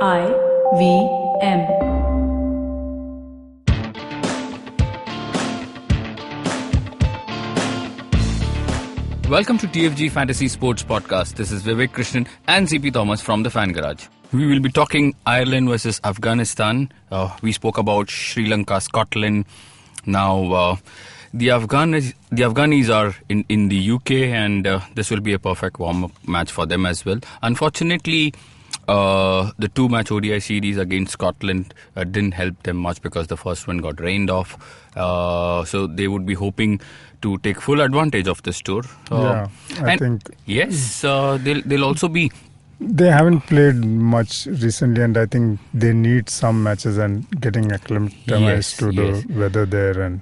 IVM. Welcome to TFG Fantasy Sports Podcast. This is Vivek Krishnan and CP Thomas from the Fan Garage. We will be talking Ireland versus Afghanistan. We spoke about Sri Lanka, Scotland. Now, the Afghanis are in the UK, and this will be a perfect warm-up match for them as well. Unfortunately, the two-match ODI series against Scotland didn't help them much because the first one got rained off. So they would be hoping to take full advantage of this tour. I think. Yes, they'll also be. They haven't played much recently, and I think they need some matches and getting acclimatized to the weather there and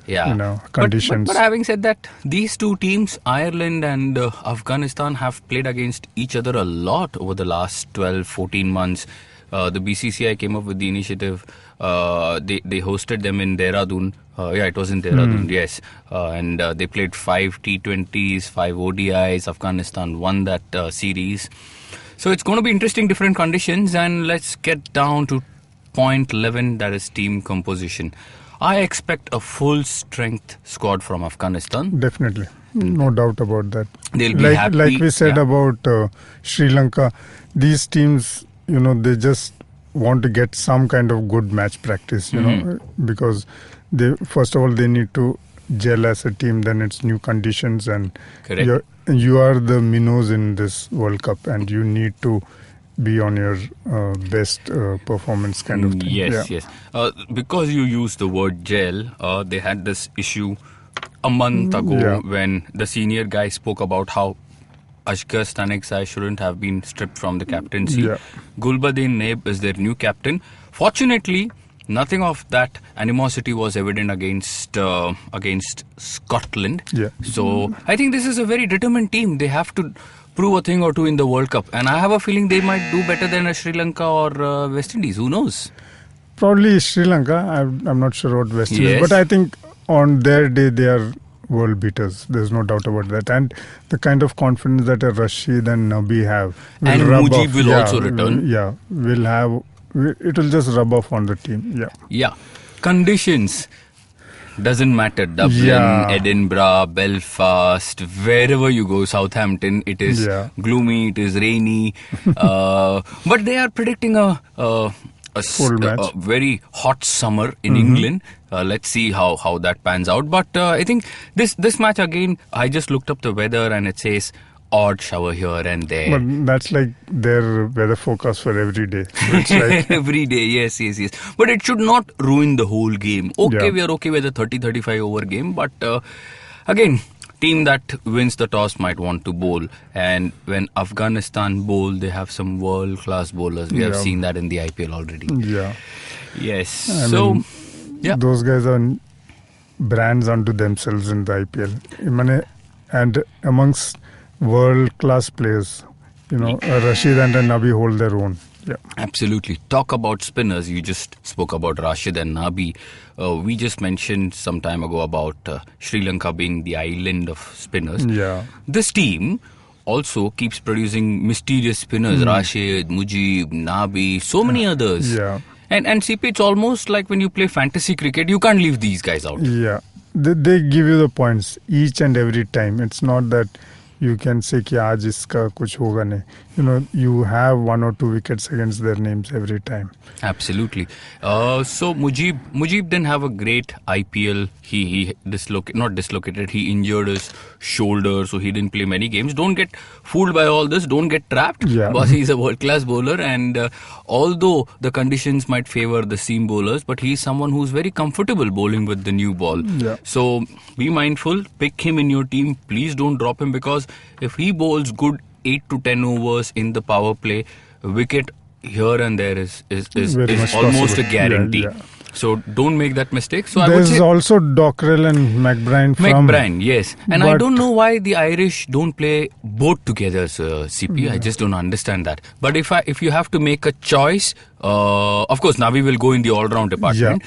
conditions. But having said that, these two teams, Ireland and Afghanistan, have played against each other a lot over the last 12-14 months. The BCCI came up with the initiative. They hosted them in Dehradun. It was in Dehradun, yes. And they played 5 T20s, 5 ODIs. Afghanistan won that series. So it's going to be interesting, different conditions. And let's get down to point 11, that is team composition. I expect a full-strength squad from Afghanistan. Definitely. No doubt about that. They'll be happy. Like we said about Sri Lanka, these teams, they just want to get some kind of good match practice, because first of all, they need to gel as a team, then it's new conditions, and you are the minnows in this World Cup, and you need to be on your best performance kind of thing. Yes. Because you used the word gel, they had this issue a month ago when the senior guy spoke about how Ashgar Staniksai shouldn't have been stripped from the captaincy. Gulbadin Naib is their new captain. Fortunately, nothing of that animosity was evident against Scotland. So I think this is a very determined team. They have to prove a thing or two in the World Cup, and I have a feeling they might do better than Sri Lanka or West Indies. Who knows? Probably Sri Lanka. I'm not sure what West Indies, but I think on their day they are world beaters. There's no doubt about that. And the kind of confidence that a Rashid and Nabi have. And Mujib will also return. Will have. It will just rub off on the team. Conditions. Doesn't matter. Dublin, Edinburgh, Belfast, wherever you go, Southampton, it is gloomy, it is rainy. But they are predicting a very hot summer in England. Let's see how that pans out. But I think this match again, I just looked up the weather and it says odd shower here and there. But that's like their weather forecast for every day. So it's like every day, yes. But it should not ruin the whole game. We are okay with a 30-35 over game. But again, team that wins the toss might want to bowl. And when Afghanistan bowl, they have some world-class bowlers. We have seen that in the IPL already. Yes. Those guys are brands unto themselves in the IPL. And amongst world-class players, Rashid and Nabi hold their own. Absolutely. Talk about spinners. You just spoke about Rashid and Nabi. We just mentioned some time ago about Sri Lanka being the island of spinners. This team also keeps producing mysterious spinners. Rashid, Mujib, Nabi, so many others. And CP, it's almost like when you play fantasy cricket, you can't leave these guys out. They give you the points each and every time. It's not that you can say कि आज इसका कुछ होगा नहीं. You have 1 or 2 wickets against their names every time. Absolutely. So Mujib didn't have a great IPL. He he injured his shoulder, so he didn't play many games. Don't get fooled by all this. Don't get trapped. Because he's a world-class bowler, and although the conditions might favor the seam bowlers, but he's someone who's very comfortable bowling with the new ball. So be mindful. Pick him in your team. Please don't drop him, because if he bowls good 8 to 10 overs in the power play, wicket here and there is almost a guarantee. So don't make that mistake. So there's also Dockrell and McBride. McBride, yes. And I don't know why the Irish don't play both together, CP. I just don't understand that. But if you have to make a choice, of course, Navi will go in the all-round department.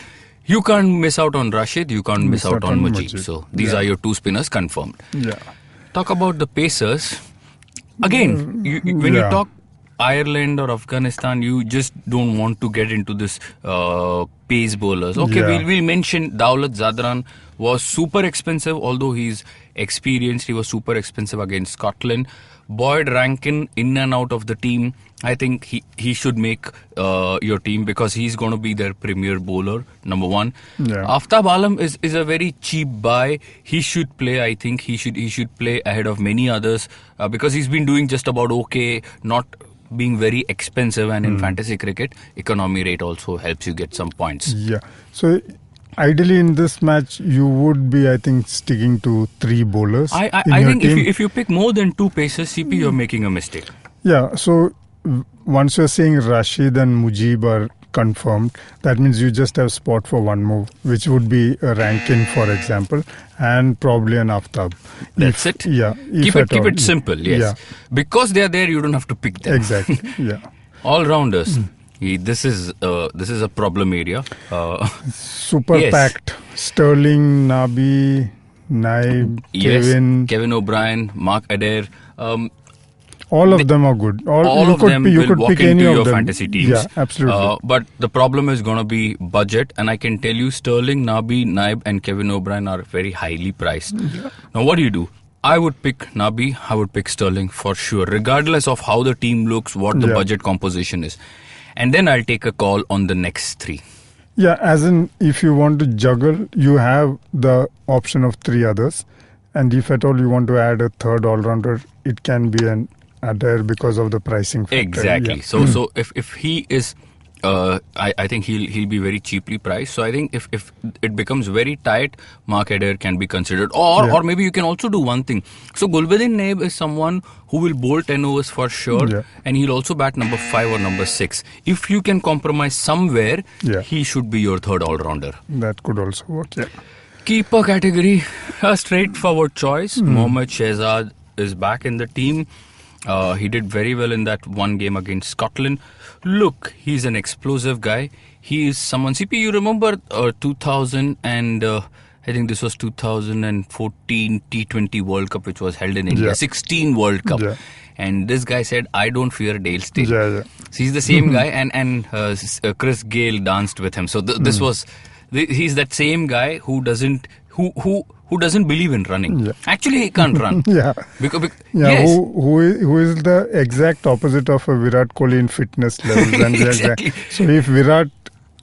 You can't miss out on Rashid. You can't miss out on Mujib. So these are your two spinners confirmed. Talk about the pacers. Again, when you talk Ireland or Afghanistan, you just don't want to get into this pace bowlers. Okay, Yeah. we'll mention Dawlat Zadran was super expensive, although he's experienced. He was super expensive against Scotland. Boyd Rankin in and out of the team. I think he should make your team because he's going to be their premier bowler, number one. Yeah. Aftab Alam is a very cheap buy. He should play. I think he should play ahead of many others because he's been doing just about okay, not being very expensive, and in fantasy cricket, economy rate also helps you get some points. Yeah. So ideally in this match, you would be, I think, sticking to 3 bowlers. I in your think team. if you pick more than 2 pacers, CP, you're making a mistake. Yeah. So once you're saying Rashid and Mujib are confirmed, that means you just have spot for one move, which would be a Rankin, for example, and probably an Aftab. That's it. Yeah. Keep it simple. Yes. Yeah. Because they are there, you don't have to pick them. Exactly. Yeah. All rounders. This is a problem area. Super Yes. packed. Sterling, Nabi, Naib, Kevin O'Brien, Mark Adair. All of them are good. All you of could them you will could walk pick into any your of them. fantasy teams. Yeah, absolutely. But the problem is going to be budget, and I can tell you Sterling, Nabi, Naib and Kevin O'Brien are very highly priced. Yeah. Now what do? I would pick Nabi, I would pick Sterling for sure, regardless of how the team looks, what the Yeah. budget composition is. And then I'll take a call on the next 3. Yeah, as in if you want to juggle, you have the option of 3 others. And if at all you want to add a third all-rounder, it can be an Adair because of the pricing factor. Exactly. Yeah. So if he is, I think he'll be very cheaply priced. So I think if it becomes very tight, Mark Adair can be considered. Or maybe you can also do one thing. So Gulbuddin Naib is someone who will bowl 10 overs for sure, and he'll also bat number 5 or number 6. If you can compromise somewhere, he should be your third all-rounder. That could also work, yeah. Keeper category, a straightforward choice. Mohammad Shehzad is back in the team. He did very well in that one game against Scotland. Look, he's an explosive guy. He is someone... CP, you remember 2000 and... I think this was 2014 T20 World Cup, which was held in India. 16 World Cup. Yeah. And this guy said, I don't fear Dale Steyn. Yeah. So he's the same guy, and Chris Gale danced with him. So this was... He's that same guy who doesn't believe in running. Yeah. Actually, he can't run. Yeah. Yes. Who is the exact opposite of a Virat Kohli in fitness levels. And Exactly. So if Virat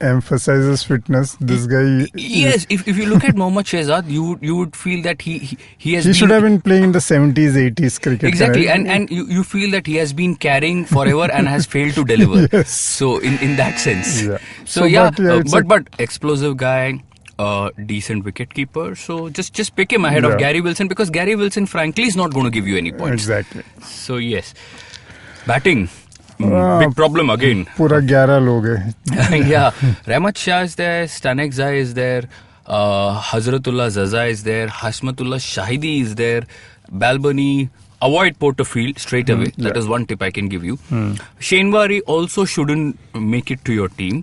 emphasizes fitness, this guy... Yes, if you look at Mohammad Shehzad, you would feel that he has He been... should have been playing in the 70s, 80s cricket. Exactly, and you feel that he has been carrying forever and has failed to deliver. Yes. So in that sense. Yeah. So but explosive guy, decent wicket keeper. So just pick him ahead of Gary Wilson, because Gary Wilson frankly is not going to give you any points. Exactly. So yes, batting. Big problem again. Pura 11 log hai. Yeah, Rahmat Shah is there, Stanek Zai is there, Hazratullah Zaza is there, Hashmatullah Shahidi is there, Balbani. Avoid Porterfield straight away. That is one tip I can give you. Shenwari also shouldn't make it to your team.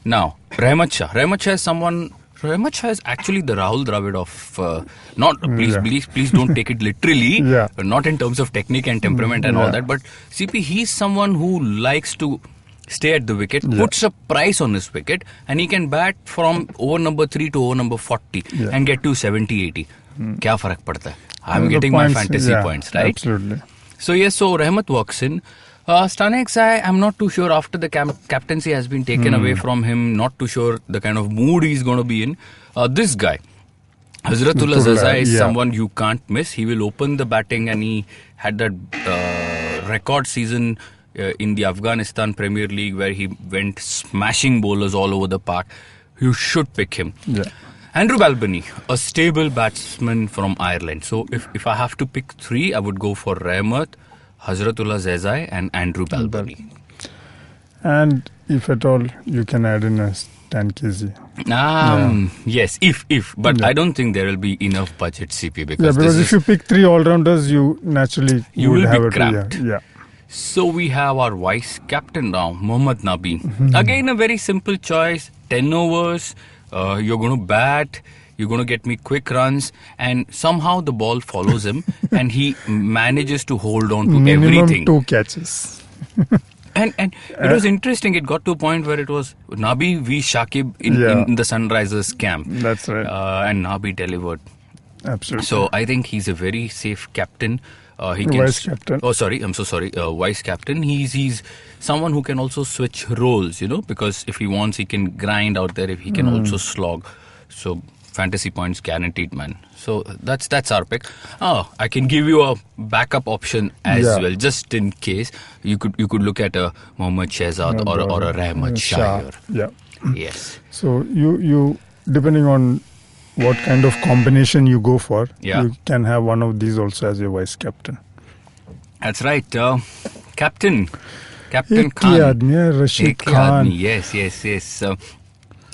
Now, Rahmat Shah. Rahmat Shah is someone... Rahmat Shah is actually the Rahul Dravid of... Please don't take it literally. Not in terms of technique and temperament and all that. But CP, he's someone who likes to stay at the wicket, puts a price on his wicket, and he can bat from over number 3 to over number 40 and get to 70-80. Kya farak padta hai? I'm getting my fantasy points, right? Absolutely. So yes, so Rahmat walks in. Stanek Zai, I'm not too sure after the captaincy has been taken away from him. Not too sure the kind of mood he's going to be in. This guy, Hazratullah Zaza, is someone you can't miss. He will open the batting, and he had that record season in the Afghanistan Premier League where he went smashing bowlers all over the park. You should pick him. Yeah. Andrew Balbani, a stable batsman from Ireland. So if I have to pick 3, I would go for Rahmat, Hazratullah Zezai and Andrew Balbani. And if at all, you can add in a Stan Casey. Yes, if. But I don't think there will be enough budget, CP. Because if you pick 3 all-rounders, you naturally you would will have be it. cramped. Yeah. So we have our vice captain now, Mohammad Nabi. Again, a very simple choice. 10 overs. You're going to bat. You're going to get me quick runs, and somehow the ball follows him, and he manages to hold on to Minimum everything. 2 catches. And it was interesting. It got to a point where it was Nabi v Shakib in the Sunrisers camp. That's right. And Nabi delivered. Absolutely. So I think he's a very safe captain. Vice captain. Oh, sorry. I'm so sorry. Vice captain. He's someone who can also switch roles, because if he wants, he can grind out there. If he can also slog. So fantasy points guaranteed, man. So that's our pick. Oh, I can give you a backup option as well, just in case. You could look at a Mohammad Shehzad or a Rahmat Shah. Yeah. Yes. So you depending on what kind of combination you go for, you can have one of these also as your vice captain. That's right. Captain Ek Khan. Rashid Khan. Yes.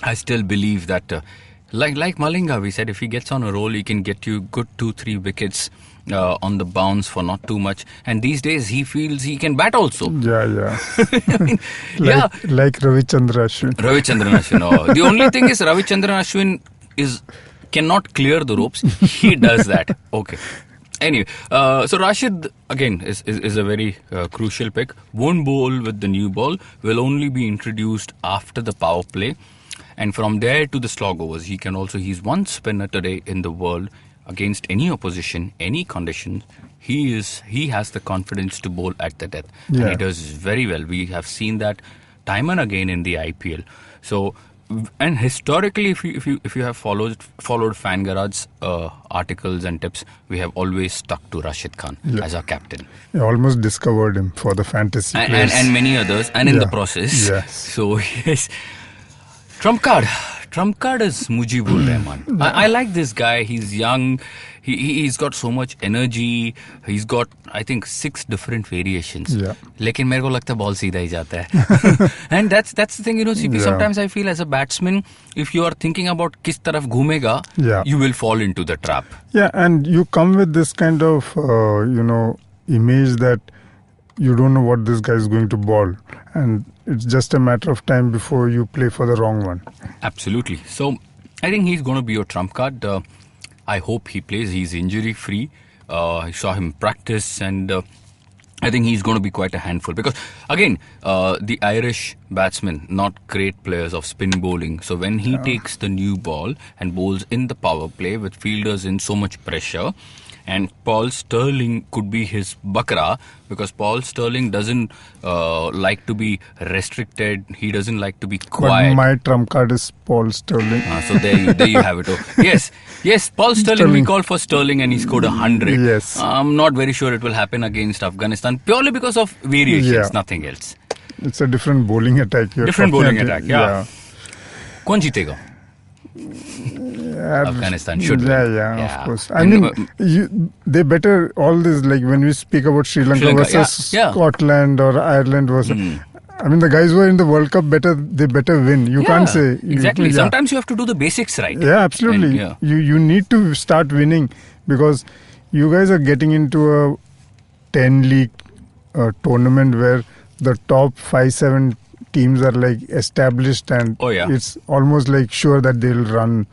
I still believe that, like Malinga, we said, if he gets on a roll, he can get you good 2-3 wickets on the bounce for not too much. And these days, he feels he can bat also. Yeah. I mean, like Ravichandran Ashwin. Oh. The only thing is Ravichandran Ashwin cannot clear the ropes. He does that. Okay. Anyway, so Rashid again is a very crucial pick. Won't bowl with the new ball. Will only be introduced after the power play, and from there to the slog overs. He's one spinner today in the world against any opposition, any conditions. He has the confidence to bowl at the death, and he does very well. We have seen that time and again in the IPL. So. And historically, if you have followed Fan Garage's articles and tips, we have always stuck to Rashid Khan as our captain. I almost discovered him for the fantasy players. And many others, and in the process. Yes. So yes, trump card is Mujibur Rahman. I like this guy. He's young. He's got so much energy. He's got, I think, 6 different variations. Yeah. लेकिन मेरे को लगता है ball सीधा ही जाता है. And that's the thing, CP. Sometimes I feel as a batsman, if you are thinking about किस तरफ घूमेगा, you will fall into the trap. Yeah, and you come with this kind of image that you don't know what this guy is going to bowl, and it's just a matter of time before you play for the wrong one. Absolutely. So I think he's going to be your trump card. I hope he plays. He's injury free. I saw him practice, and I think he's going to be quite a handful. Because again, the Irish batsmen, not great players of spin bowling. So when he takes the new ball and bowls in the power play with fielders in so much pressure, and Paul Sterling could be his bakra, because Paul Sterling doesn't like to be restricted. He doesn't like to be quiet. But my trump card is Paul Sterling. So there you have it. Oh, yes. Paul Sterling. We called for Sterling, and he scored 100. Yes. I'm not very sure it will happen against Afghanistan, purely because of variations, nothing else. It's a different bowling attack. Different bowling attack. Yeah. Kaun jeetega? Afghanistan should win. Yeah, of course. I mean, they better, all this, like when we speak about Sri Lanka versus Scotland or Ireland versus... I mean, the guys who are in the World Cup, they better win. You can't say... Exactly. Sometimes you have to do the basics right. Yeah, absolutely. And, you need to start winning, because you guys are getting into a 10-league tournament where the top 5-7 teams are like established, and it's almost like sure that they'll run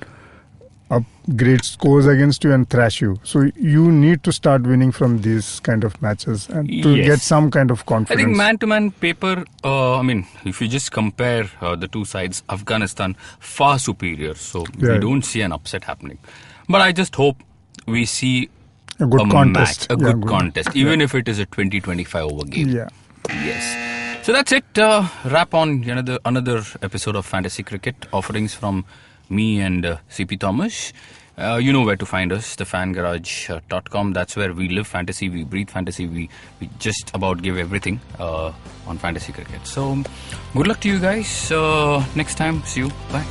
up great scores against you and thrash you. So you need to start winning from these kind of matches and to get some kind of confidence. I think man-to-man paper, if you just compare the two sides, Afghanistan far superior. So we don't see an upset happening. But I just hope we see a good contest. A good contest, even if it is a 20-25 over game. Yeah. Yes. So that's it. Wrap on another episode of Fantasy Cricket. Offerings from me and CP Thomas. You know where to find us, thefangarage.com. That's where we live fantasy, we breathe fantasy, we just about give everything on Fantasy Cricket. So good luck to you guys. Next time, see you. Bye.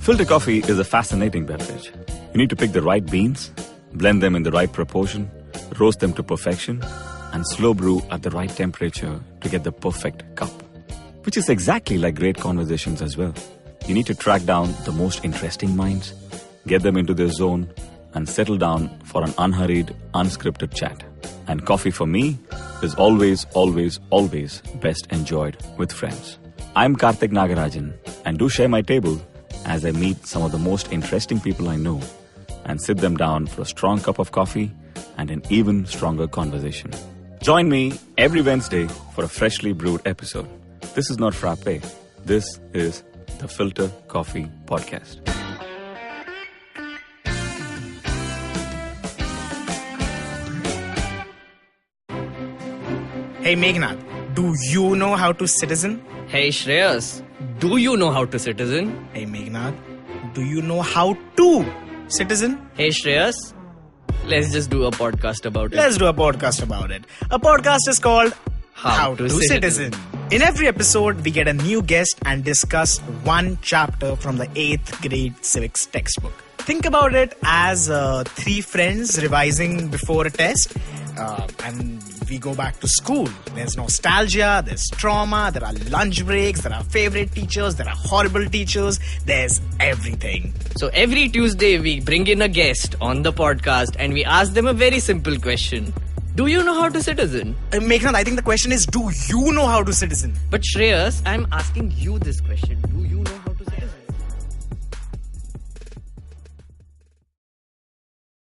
Filter coffee is a fascinating beverage. You need to pick the right beans, blend them in the right proportion, roast them to perfection, and slow brew at the right temperature to get the perfect cup. Which is exactly like great conversations as well. You need to track down the most interesting minds, get them into their zone, and settle down for an unhurried, unscripted chat. And coffee for me is always, always, always best enjoyed with friends. I'm Karthik Nagarajan, and do share my table as I meet some of the most interesting people I know and sit them down for a strong cup of coffee and an even stronger conversation. Join me every Wednesday for a freshly brewed episode. This is not Frappe. This is the Filter Coffee Podcast. Hey Meghnad, do you know how to citizen? Hey Shreyas, do you know how to citizen? Hey Meghnad, do you know how to citizen? Hey Shreyas, let's just do a podcast about it. Let's do a podcast about it. A podcast is called How to Citizen. In every episode, we get a new guest and discuss one chapter from the 8th grade civics textbook. Think about it as three friends revising before a test, and we go back to school. There's nostalgia, there's trauma, there are lunch breaks, there are favorite teachers, there are horrible teachers, there's everything. So every Tuesday, we bring in a guest on the podcast and we ask them a very simple question. Do you know how to citizen? Meghnad, I think the question is, do you know how to citizen? But Shreyas, I'm asking you this question. Do